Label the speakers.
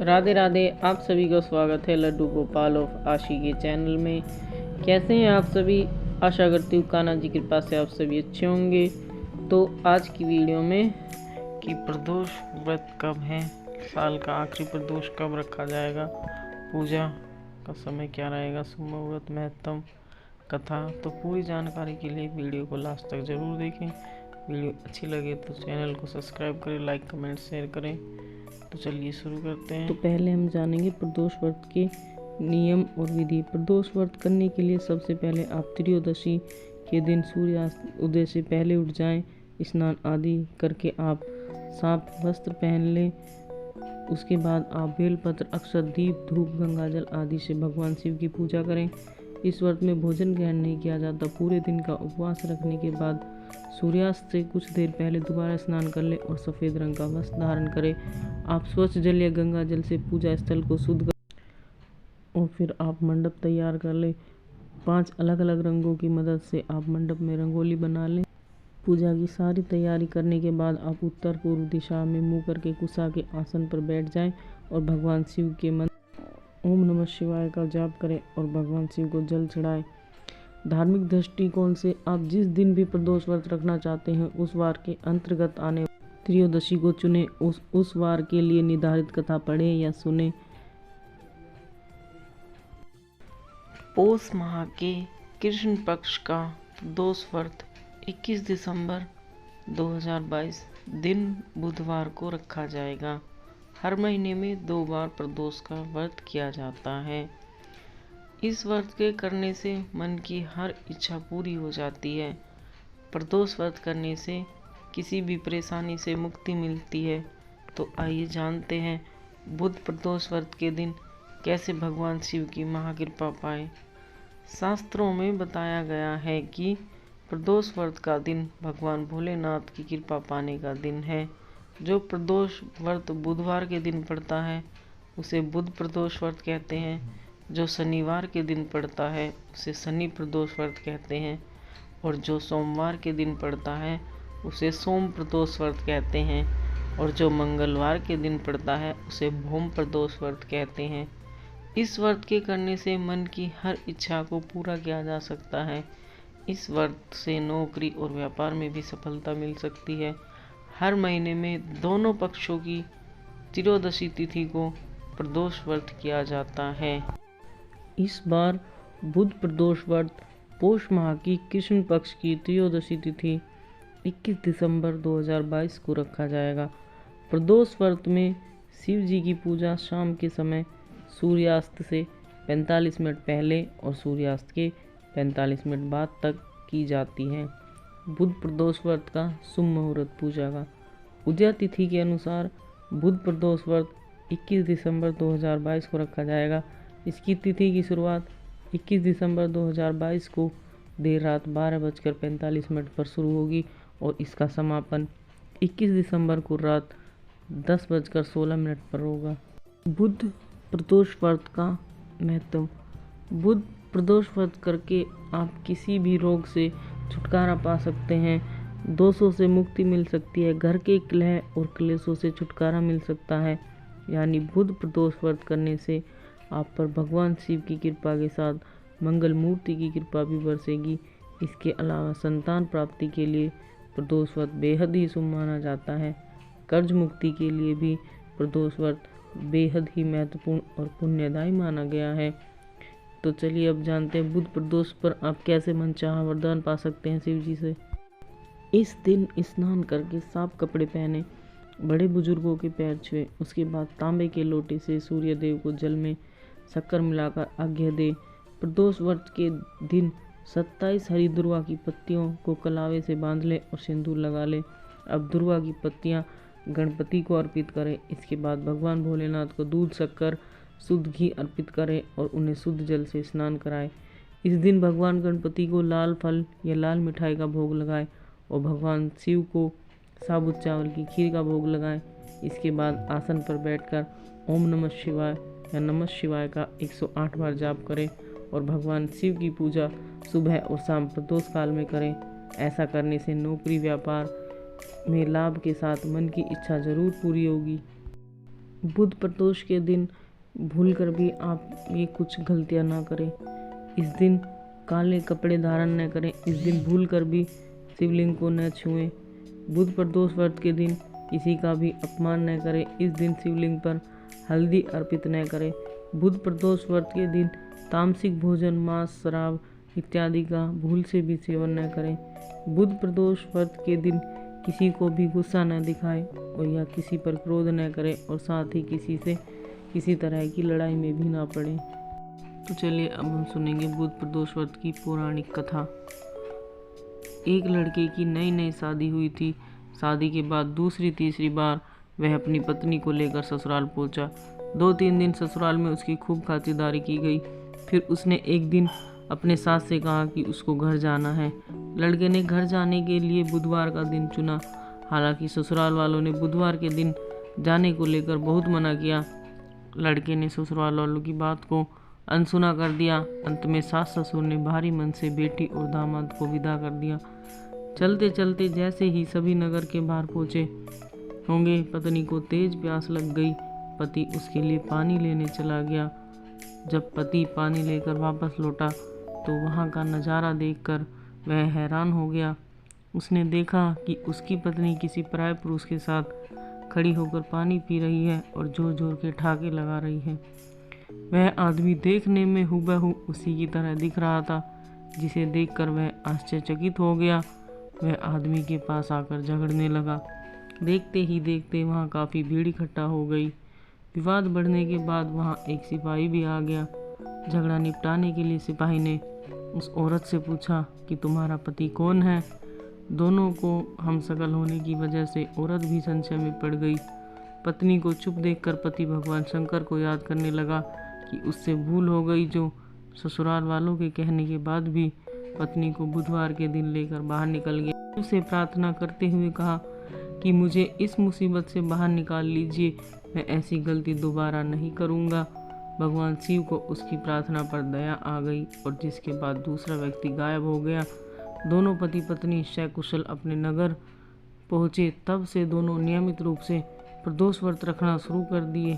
Speaker 1: राधे राधे। आप सभी का स्वागत है लड्डू गोपाल ऑफ आशी के चैनल में। कैसे हैं आप सभी? आशा करती हूँ कान्हा जी की कृपा से आप सभी अच्छे होंगे। तो आज की वीडियो में कि प्रदोष व्रत कब है, साल का आखिरी प्रदोष कब रखा जाएगा, पूजा का समय क्या रहेगा, शुभ मुहूर्त, महत्तम, कथा, तो पूरी जानकारी के लिए वीडियो को लास्ट तक ज़रूर देखें। वीडियो अच्छी लगे तो चैनल को सब्सक्राइब करें, लाइक कमेंट शेयर करें। तो चलिए शुरू करते हैं। तो पहले हम जानेंगे प्रदोष व्रत के नियम और विधि। प्रदोष व्रत करने के लिए सबसे पहले आप त्रयोदशी के दिन सूर्यास्त उदय से पहले उठ जाएं। स्नान आदि करके आप साफ वस्त्र पहन लें। उसके बाद आप बेलपत्र, अक्षत, दीप, धूप, गंगाजल आदि से भगवान शिव की पूजा करें। इस व्रत में भोजन ग्रहण नहीं किया जाता। पूरे दिन का उपवास रखने के बाद सूर्यास्त से कुछ देर पहले दोबारा स्नान कर लें और सफ़ेद रंग का वस्त्र धारण करें। आप स्वच्छ जल या गंगा जल से पूजा स्थल को शुद्ध कर और फिर आप मंडप तैयार कर लें। 5 अलग अलग रंगों की मदद से आप मंडप में रंगोली बना लें। पूजा की सारी तैयारी करने के बाद आप उत्तर पूर्व दिशा में मुँह करके कुशा के आसन पर बैठ जाएं और भगवान शिव के मंत्र ओम नमः शिवाय का जाप करें और भगवान शिव को जल चढ़ाएं। धार्मिक दृष्टिकोण से आप जिस दिन भी प्रदोष व्रत रखना चाहते हैं उस वार के अंतर्गत आने त्रयोदशी को चुने। उस वार के लिए निर्धारित कथा पढ़े या सुने। पौष माह के कृष्ण पक्ष का प्रदोष व्रत 21 दिसंबर 2022 दिन बुधवार को रखा जाएगा। हर महीने में 2 बार प्रदोष का व्रत किया जाता है। इस व्रत के करने से मन की हर इच्छा पूरी हो जाती है। प्रदोष व्रत करने से किसी भी परेशानी से मुक्ति मिलती है। तो आइए जानते हैं बुध प्रदोष व्रत के दिन कैसे भगवान शिव की महाकृपा पाएं। शास्त्रों में बताया गया है कि प्रदोष व्रत का दिन भगवान भोलेनाथ की कृपा पाने का दिन है। जो प्रदोष व्रत बुधवार के दिन पड़ता है उसे बुध प्रदोष व्रत कहते हैं। जो शनिवार के दिन पड़ता है उसे शनि प्रदोष व्रत कहते हैं और जो सोमवार के दिन पड़ता है उसे सोम प्रदोष व्रत कहते हैं और जो मंगलवार के दिन पड़ता है उसे भौम प्रदोष व्रत कहते हैं। इस व्रत के करने से मन की हर इच्छा को पूरा किया जा सकता है। इस व्रत से नौकरी और व्यापार में भी सफलता मिल सकती है। हर महीने में दोनों पक्षों की त्रयोदशी तिथि को प्रदोष व्रत किया जाता है। इस बार बुध प्रदोष व्रत पौष माह की कृष्ण पक्ष की त्रयोदशी तिथि 21 दिसंबर 2022 को रखा जाएगा। प्रदोष व्रत में शिव जी की पूजा शाम के समय सूर्यास्त से 45 मिनट पहले और सूर्यास्त के 45 मिनट बाद तक की जाती है। बुध प्रदोष व्रत का शुभ मुहूर्त पूजा का उदया तिथि के अनुसार बुध प्रदोष व्रत 21 दिसंबर 2022 को रखा जाएगा। इसकी तिथि की शुरुआत 21 दिसंबर 2022 को देर रात 12:45 पर शुरू होगी और इसका समापन 21 दिसंबर को रात 10:16 पर होगा। बुध प्रदोष व्रत का महत्व। बुध प्रदोष व्रत करके आप किसी भी रोग से छुटकारा पा सकते हैं। दोषों से मुक्ति मिल सकती है। घर के कलह और क्लेशों से छुटकारा मिल सकता है। यानी बुध प्रदोष व्रत करने से आप पर भगवान शिव की कृपा के साथ मंगल मूर्ति की कृपा भी बरसेगी। इसके अलावा संतान प्राप्ति के लिए प्रदोष व्रत बेहद ही शुभ माना जाता है। कर्ज मुक्ति के लिए भी प्रदोष व्रत बेहद ही महत्वपूर्ण और पुण्यदायी माना गया है। तो चलिए अब जानते हैं बुध प्रदोष पर आप कैसे मनचाहा वरदान पा सकते हैं शिव जी से। इस दिन स्नान करके साफ कपड़े पहने, बड़े बुजुर्गों के पैर छुए, उसके बाद तांबे के लोटे से सूर्य देव को जल में शक्कर मिलाकर अर्घ्य दे। प्रदोष व्रत के दिन 27 हरी दुर्वा की पत्तियों को कलावे से बांध ले और सिंदूर लगा ले। अब दुर्वा की पत्तियां गणपति को अर्पित करें। इसके बाद भगवान भोलेनाथ को दूध, शक्कर, शुद्ध घी अर्पित करें और उन्हें शुद्ध जल से स्नान कराएं। इस दिन भगवान गणपति को लाल फल या लाल मिठाई का भोग लगाएं और भगवान शिव को साबुत चावल की खीर का भोग लगाएं। इसके बाद आसन पर बैठकर ओम नमः शिवाय या नमः शिवाय का 108 बार जाप करें और भगवान शिव की पूजा सुबह और शाम प्रदोष काल में करें। ऐसा करने से नौकरी व्यापार में लाभ के साथ मन की इच्छा जरूर पूरी होगी। बुध प्रदोष के दिन भूलकर भी आप ये कुछ गलतियां ना करें। इस दिन काले कपड़े धारण न करें। इस दिन भूलकर भी शिवलिंग को न छुएं। बुध प्रदोष व्रत के दिन किसी का भी अपमान न करें। इस दिन शिवलिंग पर हल्दी अर्पित न करें। बुध प्रदोष व्रत के दिन तामसिक भोजन, मांस, शराब इत्यादि का भूल से भी सेवन न करें। बुध प्रदोष व्रत के दिन किसी को भी गुस्सा न दिखाएं और या किसी पर क्रोध न करें और साथ ही किसी से किसी तरह की लड़ाई में भी ना पड़े। तो चलिए अब हम सुनेंगे बुध प्रदोष व्रत की पौराणिक कथा। एक लड़के की नई नई शादी हुई थी। शादी के बाद दूसरी तीसरी बार वह अपनी पत्नी को लेकर ससुराल पहुंचा। 2-3 दिन ससुराल में उसकी खूब खातिरदारी की गई। फिर उसने एक दिन अपने सास से कहा कि उसको घर जाना है। लड़के ने घर जाने के लिए बुधवार का दिन चुना। हालांकि ससुराल वालों ने बुधवार के दिन जाने को लेकर बहुत मना किया। लड़के ने ससुराल वालों की बात को अनसुना कर दिया। अंत में सास ससुर ने भारी मन से बेटी और दामाद को विदा कर दिया। चलते चलते जैसे ही सभी नगर के बाहर पहुंचे होंगे, पत्नी को तेज प्यास लग गई। पति उसके लिए पानी लेने चला गया। जब पति पानी लेकर वापस लौटा तो वहां का नज़ारा देखकर वह हैरान हो गया। उसने देखा कि उसकी पत्नी किसी पराये पुरुष के साथ खड़ी होकर पानी पी रही है और जोर जोर के ठहाके लगा रही है। वह आदमी देखने में हूबहू उसी की तरह दिख रहा था, जिसे देखकर वह आश्चर्यचकित हो गया। वह आदमी के पास आकर झगड़ने लगा। देखते ही देखते वहाँ काफ़ी भीड़ इकट्ठा हो गई। विवाद बढ़ने के बाद वहाँ एक सिपाही भी आ गया। झगड़ा निपटाने के लिए सिपाही ने उस औरत से पूछा कि तुम्हारा पति कौन है। दोनों को हमशक्ल होने की वजह से औरत भी संशय में पड़ गई। पत्नी को चुप देखकर पति भगवान शंकर को याद करने लगा कि उससे भूल हो गई, जो ससुराल वालों के कहने के बाद भी पत्नी को बुधवार के दिन लेकर बाहर निकल गया। उसे प्रार्थना करते हुए कहा कि मुझे इस मुसीबत से बाहर निकाल लीजिए, मैं ऐसी गलती दोबारा नहीं करूँगा। भगवान शिव को उसकी प्रार्थना पर दया आ गई और जिसके बाद दूसरा व्यक्ति गायब हो गया। दोनों पति पत्नी सकुशल अपने नगर पहुँचे। तब से दोनों नियमित रूप से प्रदोष व्रत रखना शुरू कर दिए।